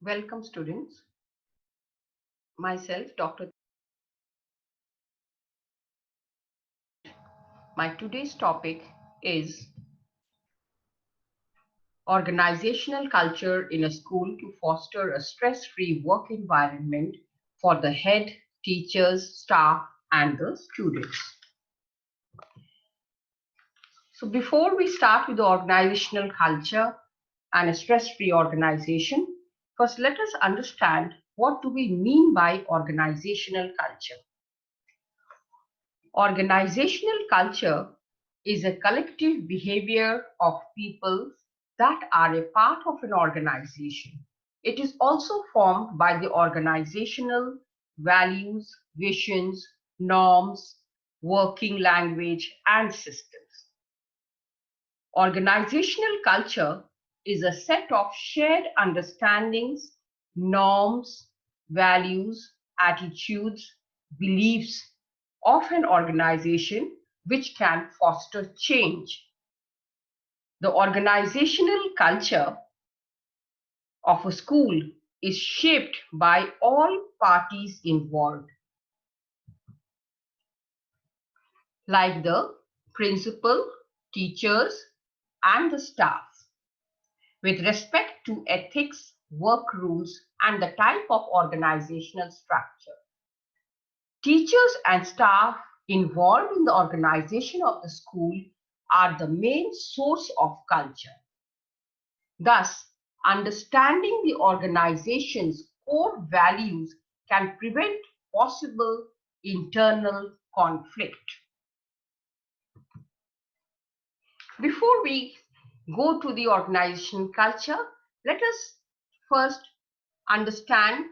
Welcome students. Myself, Dr. My today's topic is organizational culture in a school to foster a stress-free work environment for the head, teachers, staff, and the students. So before we start with the organizational culture and a stress-free organization, first let us understand what do we mean by organizational culture. Organizational culture is a collective behavior of people that are a part of an organization. It is also formed by the organizational values, visions, norms, working language, and systems. Organizational culture is a set of shared understandings, norms, values, attitudes, beliefs of an organization which can foster change. The organizational culture of a school is shaped by all parties involved, like the principal, teachers, and the staff, with respect to ethics, work rules, and the type of organizational structure. Teachers and staff involved in the organization of the school are the main source of culture. Thus, understanding the organization's core values can prevent possible internal conflict. Before we go to the organizational culture, let us first understand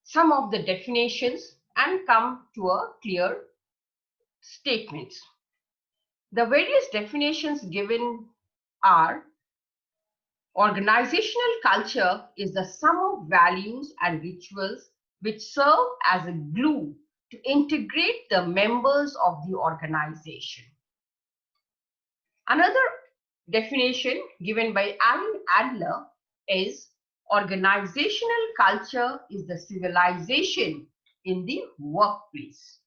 some of the definitions and come to a clear statements. The various definitions given are: organizational culture is the sum of values and rituals which serve as a glue to integrate the members of the organization. Another definition given by Alan Adler is: organizational culture is the civilization in the workplace.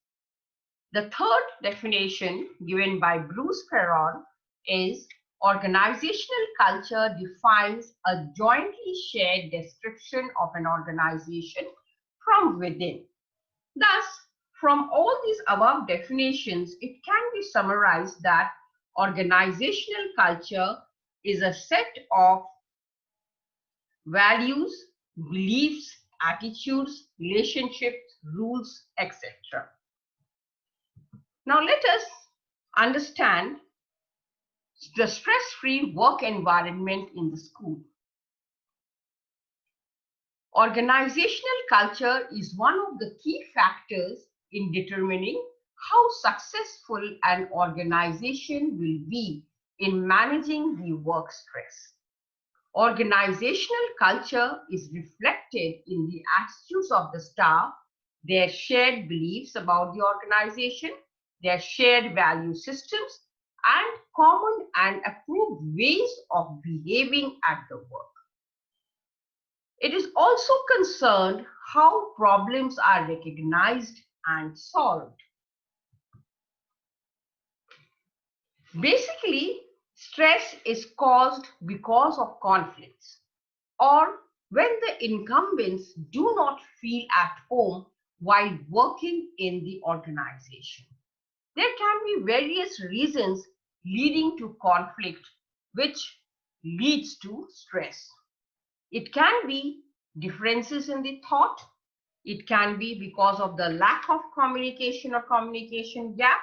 The third definition given by Bruce Perron is: organizational culture defines a jointly shared description of an organization from within. Thus, from all these above definitions, it can be summarized that organizational culture is a set of values, beliefs, attitudes, relationships, rules, etc. Now let us understand the stress-free work environment in the school. Organizational culture is one of the key factors in determining how successful an organization will be in managing the work stress. Organizational culture is reflected in the attitudes of the staff, their shared beliefs about the organization, their shared value systems, and common and approved ways of behaving at the work. It is also concerned how problems are recognized and solved. Basically, stress is caused because of conflicts or when the incumbents do not feel at home while working in the organization. There can be various reasons leading to conflict which leads to stress. It can be differences in the thought. It can be because of the lack of communication or communication gap.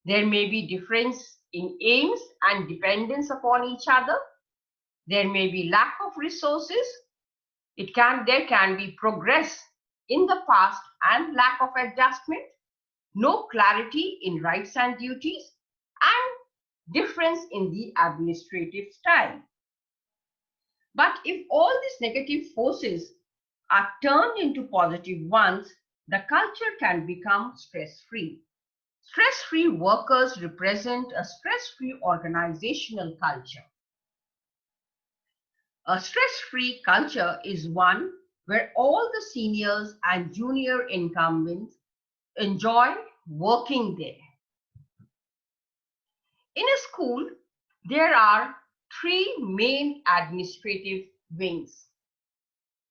There may be difference in aims and dependence upon each other. There may be lack of resources. There can be progress in the past and lack of adjustment, no clarity in rights and duties, and difference in the administrative style. But if all these negative forces are turned into positive ones, the culture can become stress-free. Stress-free workers represent a stress-free organizational culture. A stress-free culture is one where all the seniors and junior incumbents enjoy working there. In a school, there are three main administrative wings.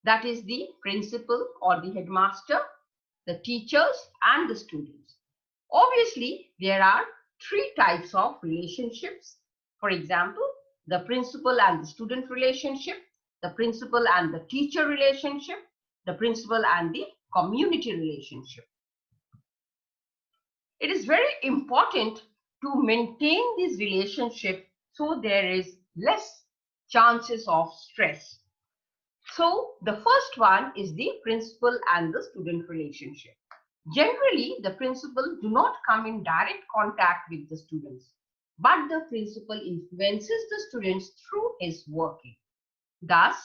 That is the principal or the headmaster, the teachers, and the students. Obviously, there are three types of relationships. For example, the principal and the student relationship, the principal and the teacher relationship, the principal and the community relationship. It is very important to maintain this relationship so there is less chances of stress. So the first one is the principal and the student relationship. Generally, the principal do not come in direct contact with the students, but the principal influences the students through his working. Thus,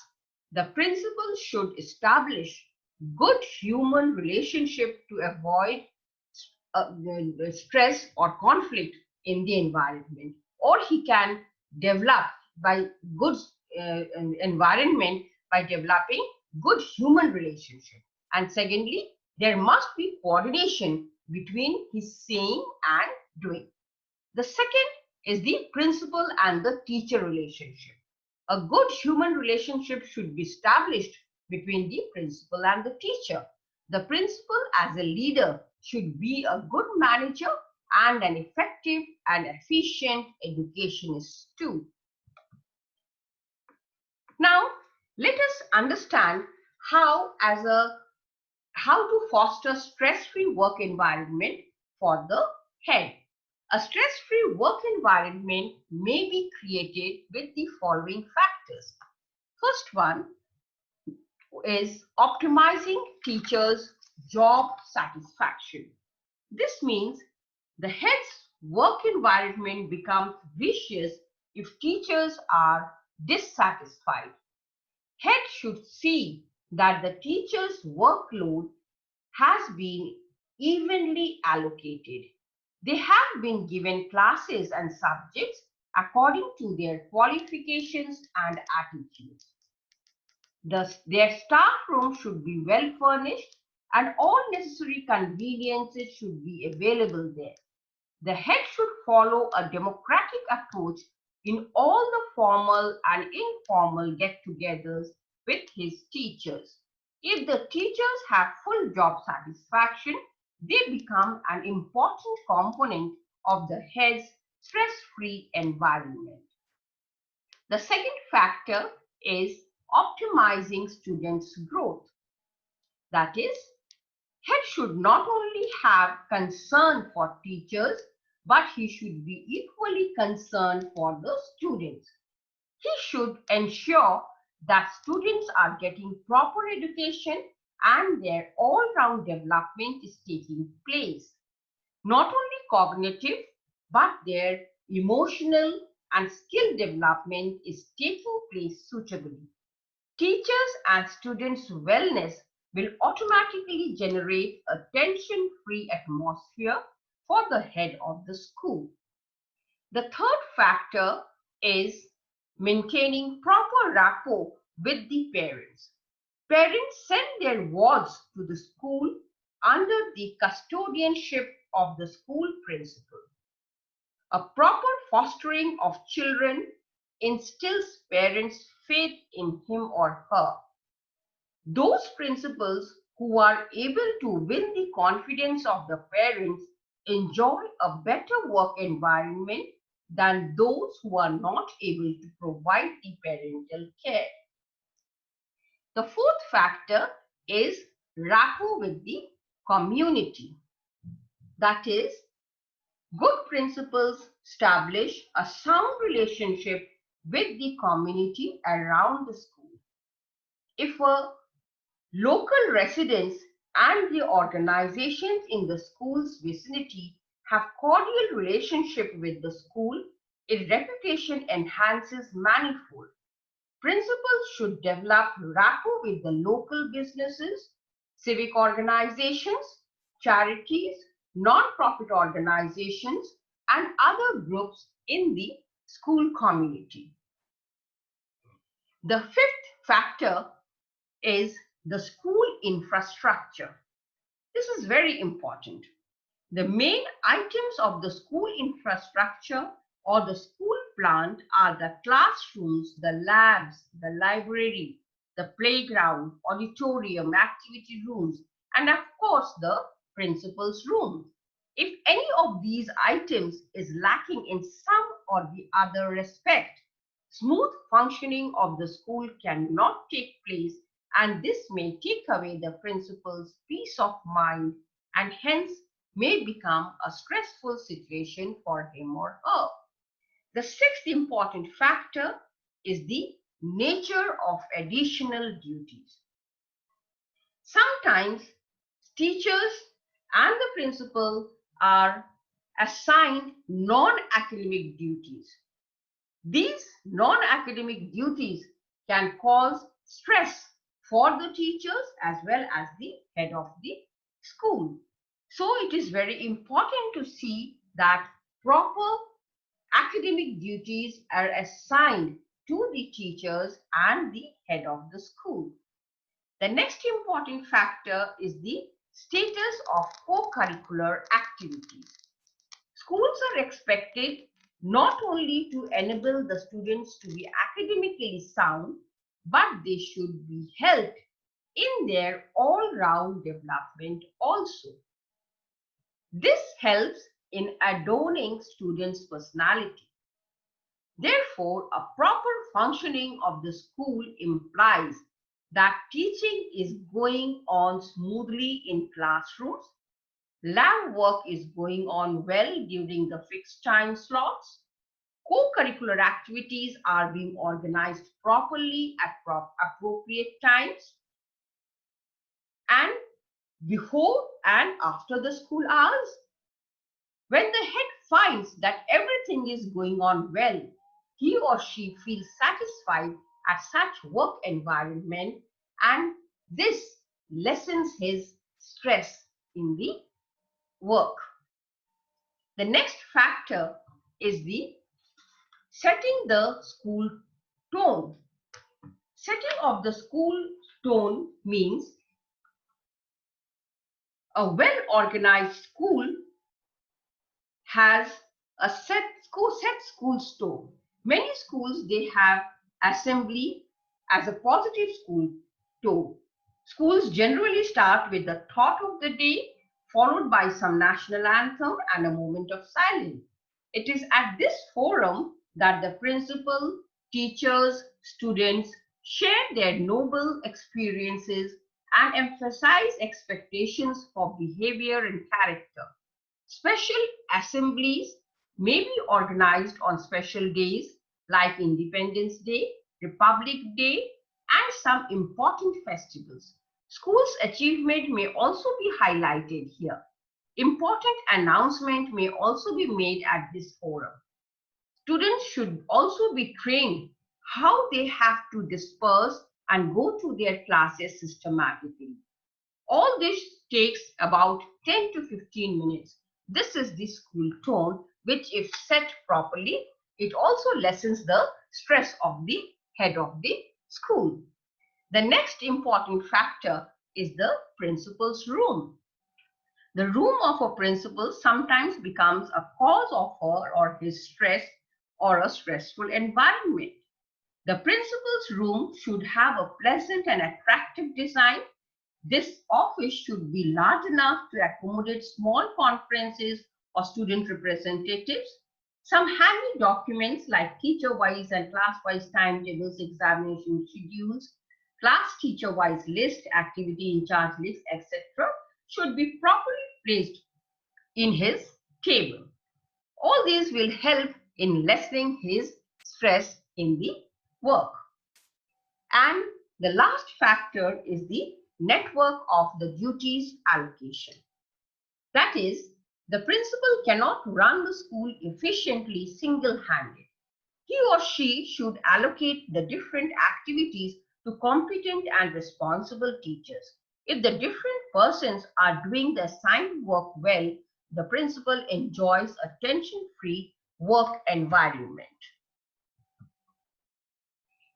the principal should establish good human relationship to avoid stress or conflict in the environment, or he can develop by good environment by developing good human relationship. And secondly, there must be coordination between his saying and doing. The second is the principal and the teacher relationship. A good human relationship should be established between the principal and the teacher. The principal as a leader should be a good manager and an effective and efficient educationist too. Now, let us understand how to foster stress-free work environment for the head. A stress-free work environment may be created with the following factors. First one is optimizing teachers' job satisfaction. This means the head's work environment becomes vicious if teachers are dissatisfied. Head should see that the teacher's workload has been evenly allocated. They have been given classes and subjects according to their qualifications and attitudes. Their staff room should be well furnished and all necessary conveniences should be available there. The head should follow a democratic approach in all the formal and informal get-togethers with his teachers. If the teachers have full job satisfaction, they become an important component of the head's stress-free environment. The second factor is optimizing students' growth. That is, head should not only have concern for teachers, but he should be equally concerned for the students. He should ensure that students are getting proper education and their all-round development is taking place. Not only cognitive, but their emotional and skill development is taking place suitably. Teachers and students' wellness will automatically generate a tension-free atmosphere for the head of the school. The third factor is maintaining proper rapport with the parents. Parents send their wards to the school under the custodianship of the school principal. A proper fostering of children instills parents' faith in him or her. Those principals who are able to win the confidence of the parents enjoy a better work environment than those who are not able to provide the parental care. The fourth factor is rapport with the community. That is, good principals establish a sound relationship with the community around the school. If a local residents and the organizations in the school's vicinity have cordial relationship with the school, its reputation enhances manifold. Principals should develop rapport with the local businesses, civic organizations, charities, non-profit organizations, and other groups in the school community. The fifth factor is the school infrastructure. This is very important. The main items of the school infrastructure or the school plant are the classrooms, the labs, the library, the playground, auditorium, activity rooms, and of course the principal's room. If any of these items is lacking in some or the other respect, smooth functioning of the school cannot take place, and this may take away the principal's peace of mind and hence may become a stressful situation for him or her. The sixth important factor is the nature of additional duties. Sometimes teachers and the principal are assigned non-academic duties. These non-academic duties can cause stress for the teachers as well as the head of the school. So it is very important to see that proper academic duties are assigned to the teachers and the head of the school. The next important factor is the status of co-curricular activities. Schools are expected not only to enable the students to be academically sound, but they should be helped in their all-round development also. This helps in adorning students' personality. Therefore, a proper functioning of the school implies that teaching is going on smoothly in classrooms, lab work is going on well during the fixed time slots, co-curricular activities are being organized properly at appropriate times, and before and after the school hours. When the head finds that everything is going on well, he or she feels satisfied at such work environment, and this lessens his stress in the work. The next factor is the setting the school tone. Setting of the school tone means a well-organized school has a set school tone. Many schools, they have assembly as a positive school tone. Schools generally start with the thought of the day, followed by some national anthem and a moment of silence. It is at this forum that the principal, teachers, students share their noble experiences and emphasize expectations for behavior and character. Special assemblies may be organized on special days like Independence Day, Republic Day, and some important festivals. Schools' achievement may also be highlighted here. Important announcement may also be made at this forum. Students should also be trained how they have to disperse and go to their classes systematically. All this takes about 10 to 15 minutes. This is the school tone, which if set properly, it also lessens the stress of the head of the school. The next important factor is the principal's room. The room of a principal sometimes becomes a cause of her or his stress or a stressful environment. The principal's room should have a pleasant and attractive design. This office should be large enough to accommodate small conferences or student representatives. Some handy documents like teacher-wise and class-wise timetables, examination schedules, class teacher-wise list, activity in charge list, etc. should be properly placed in his table. All these will help in lessening his stress in the work. And the last factor is the network of the duties allocation. That is, the principal cannot run the school efficiently single-handed. He or she should allocate the different activities to competent and responsible teachers. If the different persons are doing the assigned work well, the principal enjoys a tension-free work environment.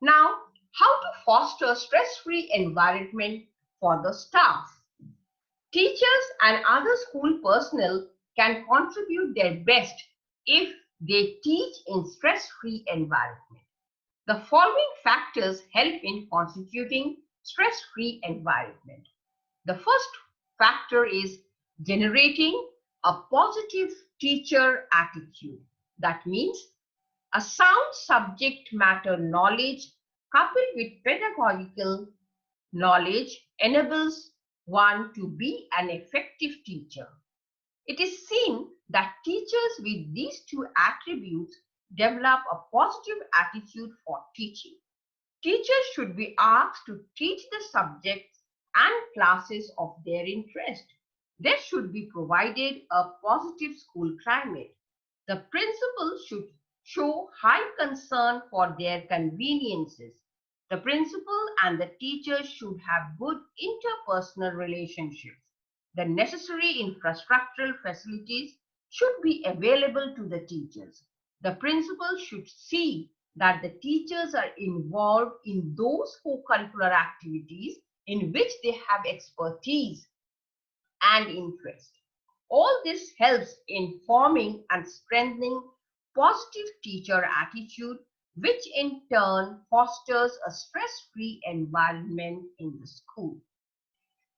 Now, How to foster stress-free environment for the staff. Teachers and other school personnel can contribute their best if they teach in stress-free environment. The following factors help in constituting stress-free environment. The first factor is generating a positive teacher attitude. That means a sound subject matter knowledge coupled with pedagogical knowledge enables one to be an effective teacher. It is seen that teachers with these two attributes develop a positive attitude for teaching. Teachers should be asked to teach the subjects and classes of their interest. There should be provided a positive school climate. The principal should show high concern for their conveniences. The principal and the teachers should have good interpersonal relationships. The necessary infrastructural facilities should be available to the teachers. The principal should see that the teachers are involved in those co-curricular activities in which they have expertise and interest. All this helps in forming and strengthening positive teacher attitude, which in turn fosters a stress-free environment in the school.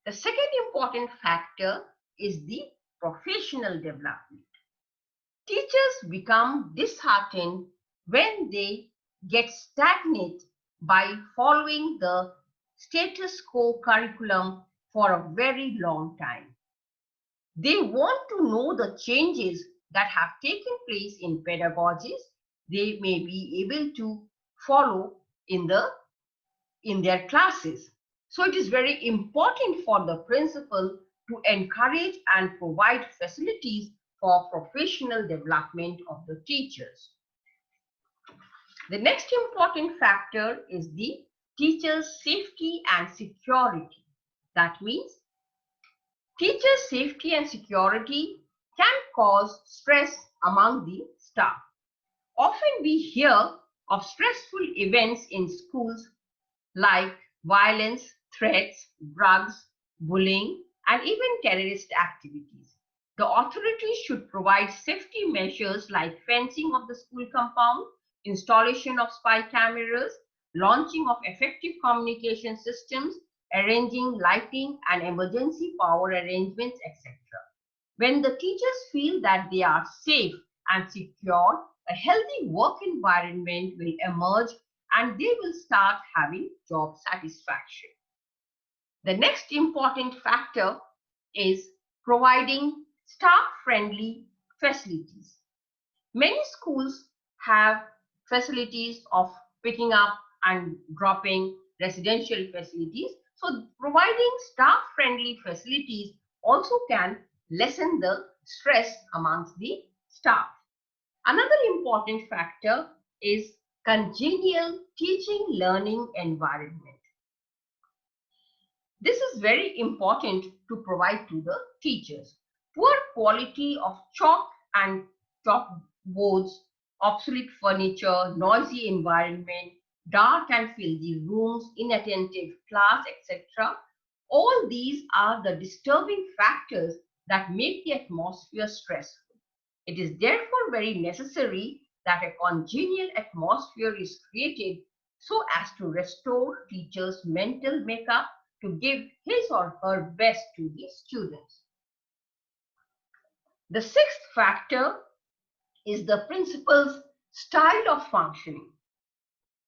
The second important factor is the professional development. Teachers become disheartened when they get stagnant by following the status quo curriculum for a very long time. They want to know the changes that have taken place in pedagogies they may be able to follow in their classes. So it is very important for the principal to encourage and provide facilities for professional development of the teachers. The next important factor is the teacher's safety and security. That means teacher safety and security can cause stress among the staff. Often we hear of stressful events in schools like violence, threats, drugs, bullying, and even terrorist activities. The authorities should provide safety measures like fencing of the school compound, installation of spy cameras, launching of effective communication systems, arranging lighting and emergency power arrangements, etc. When the teachers feel that they are safe and secure, a healthy work environment will emerge and they will start having job satisfaction. The next important factor is providing staff-friendly facilities. Many schools have facilities of picking up and dropping residential facilities. So providing staff-friendly facilities also can lessen the stress amongst the staff. Another important factor is congenial teaching learning environment. This is very important to provide to the teachers. Poor quality of chalk and chalkboards, obsolete furniture, noisy environment, dark and filthy rooms, inattentive class, etc. All these are the disturbing factors that make the atmosphere stressful. It is therefore very necessary that a congenial atmosphere is created so as to restore teachers' mental makeup to give his or her best to the students. The sixth factor is the principal's style of functioning.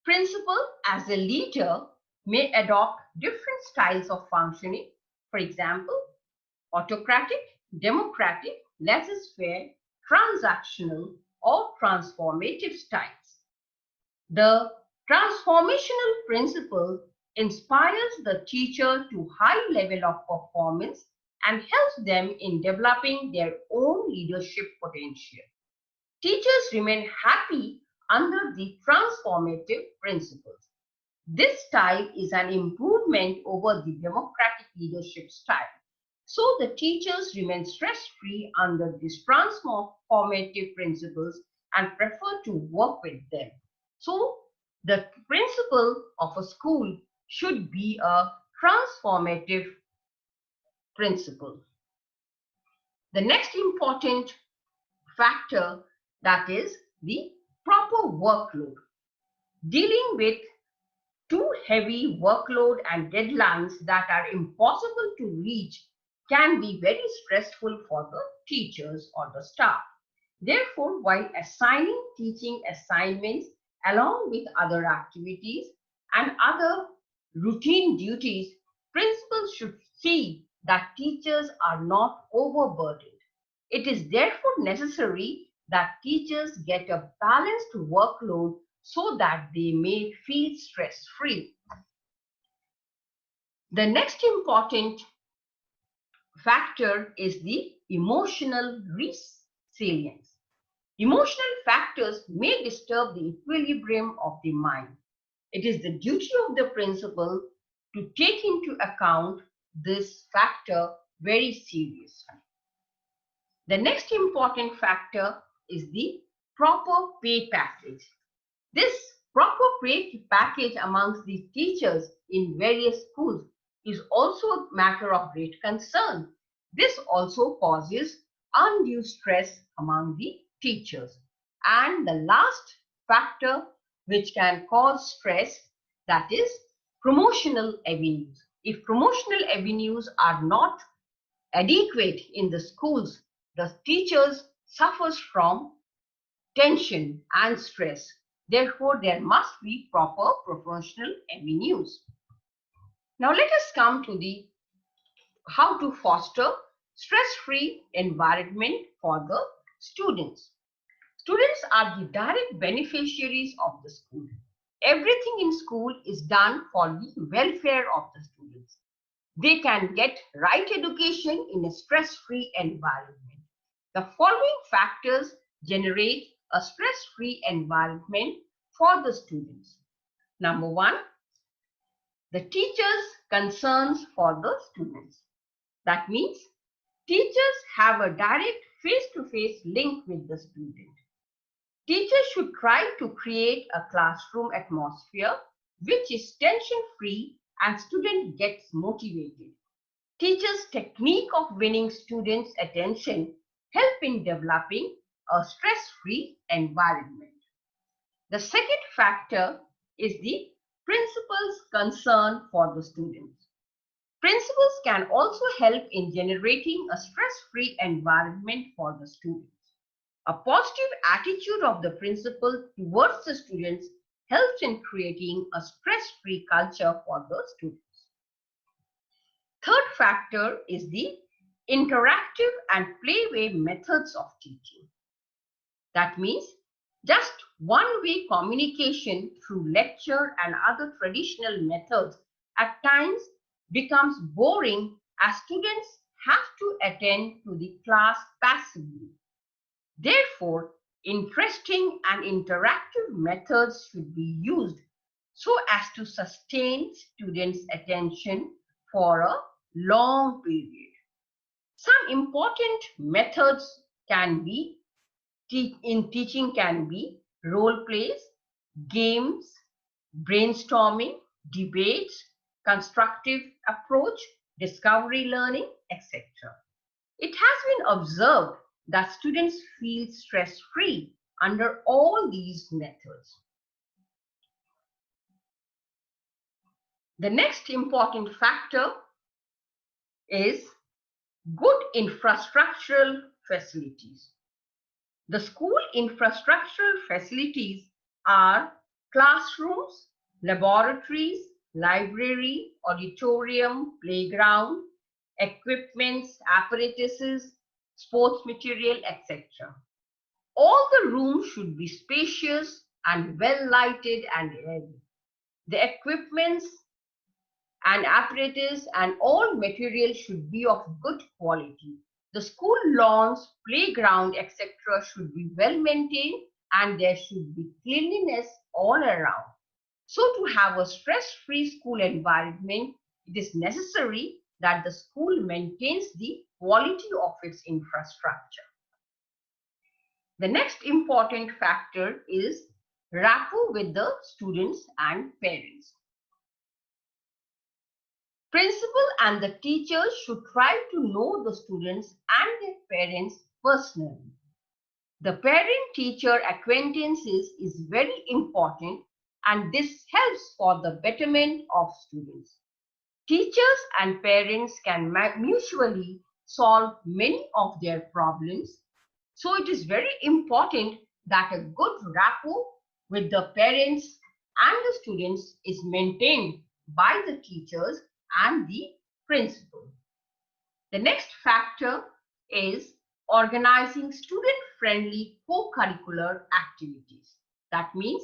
Principal as a leader may adopt different styles of functioning. For example, autocratic, democratic, laissez-faire, transactional, or transformative styles. The transformational principle inspires the teacher to high level of performance and helps them in developing their own leadership potential. Teachers remain happy under the transformative principles. This style is an improvement over the democratic leadership style. So the teachers remain stress-free under these transformative principles and prefer to work with them. So The principal of a school should be a transformative principle. The next important factor, that is the proper workload. Dealing with too heavy workload and deadlines that are impossible to reach can be very stressful for the teachers or the staff. Therefore, while assigning teaching assignments along with other activities and other routine duties, principals should see that teachers are not overburdened. It is therefore necessary that teachers get a balanced workload so that they may feel stress-free. The next important factor is the emotional resilience. Emotional factors may disturb the equilibrium of the mind. It is the duty of the principal to take into account this factor very seriously. The next important factor is the proper pay package. This proper pay package amongst the teachers in various schools is also a matter of great concern. This also causes undue stress among the teachers. And the last factor which can cause stress, that is promotional avenues. If promotional avenues are not adequate in the schools, the teachers suffers from tension and stress. Therefore, there must be proper professional avenues. Now let us come to the how to foster stress-free environment for the students. Students are the direct beneficiaries of the school. Everything in school is done for the welfare of the students. They can get right education in a stress-free environment. The following factors generate a stress-free environment for the students. Number one, the teachers' concerns for the students. That means teachers have a direct face-to-face link with the student. Teachers should try to create a classroom atmosphere which is tension-free and student gets motivated. Teachers' technique of winning students' attention help in developing a stress-free environment. The second factor is the principal's concern for the students. Principals can also help in generating a stress-free environment for the students. A positive attitude of the principal towards the students helps in creating a stress-free culture for the students. Third factor is the interactive and playway methods of teaching. That means just one-way communication through lecture and other traditional methods at times becomes boring as students have to attend to the class passively. Therefore, interesting and interactive methods should be used so as to sustain students' attention for a long period. Some important methods can be in teaching can be role plays, games, brainstorming, debates, constructive approach, discovery learning, etc. It has been observed that students feel stress-free under all these methods. The next important factor is good infrastructural facilities. The school infrastructural facilities are classrooms, laboratories, library, auditorium, playground, equipments, apparatuses, sports material, etc. All the rooms should be spacious and well lighted and airy. The equipments and apparatus and all materials should be of good quality. The school lawns, playground, etc. should be well maintained and there should be cleanliness all around. So to have a stress-free school environment, it is necessary that the school maintains the quality of its infrastructure. The next important factor is rapport with the students and parents. Principal and the teachers should try to know the students and their parents personally. The parent-teacher acquaintances is very important, and this helps for the betterment of students. Teachers and parents can mutually solve many of their problems. So it is very important that a good rapport with the parents and the students is maintained by the teachers and the principal. The next factor is organizing student-friendly co-curricular activities. That means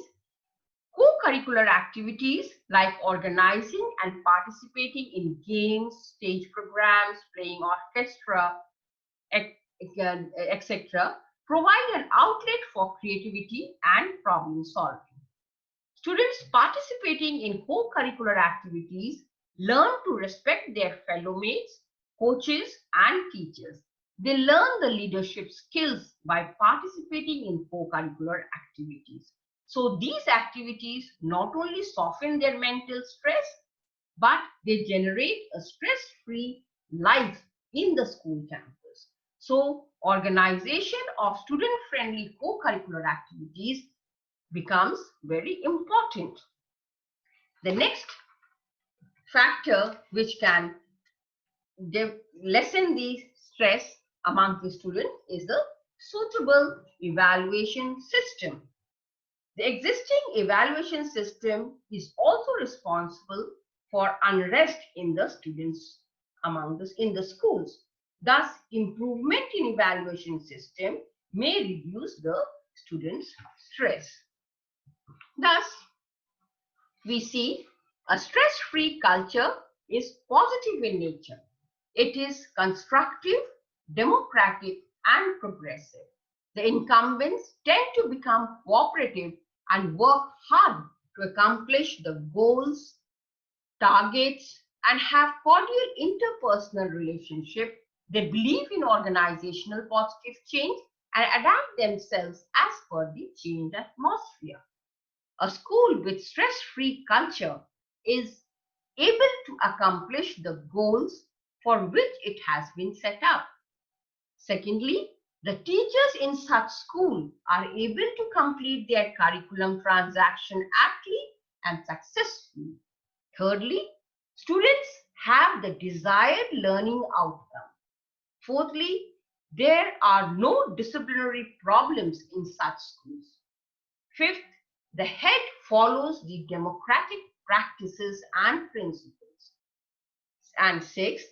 co-curricular activities like organizing and participating in games, stage programs, playing orchestra, etc. provide an outlet for creativity and problem solving. Students participating in co-curricular activities learn to respect their fellow mates, coaches, and teachers. They learn the leadership skills by participating in co-curricular activities. So these activities not only soften their mental stress, but they generate a stress-free life in the school campus. So organization of student-friendly co-curricular activities becomes very important. The next factor which can lessen the stress among the students is the suitable evaluation system. The existing evaluation system is also responsible for unrest in the students in the schools. Thus, improvement in evaluation system may reduce the students' stress. Thus, we see a stress-free culture is positive in nature. It is constructive, democratic, and progressive. The incumbents tend to become cooperative and work hard to accomplish the goals, targets, and have cordial interpersonal relationship. They believe in organizational positive change and adapt themselves as per the changed atmosphere. A school with stress-free culture is able to accomplish the goals for which it has been set up. Secondly, the teachers in such school are able to complete their curriculum transaction aptly and successfully. Thirdly, students have the desired learning outcome. Fourthly, there are no disciplinary problems in such schools. Fifth, the head follows the democratic practices and principles. And sixth,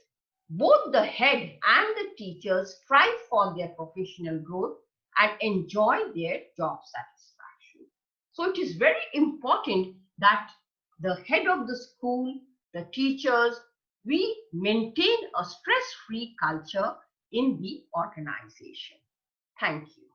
both the head and the teachers strive for their professional growth and enjoy their job satisfaction. So it is very important that the head of the school, the teachers, we maintain a stress-free culture in the organization. Thank you.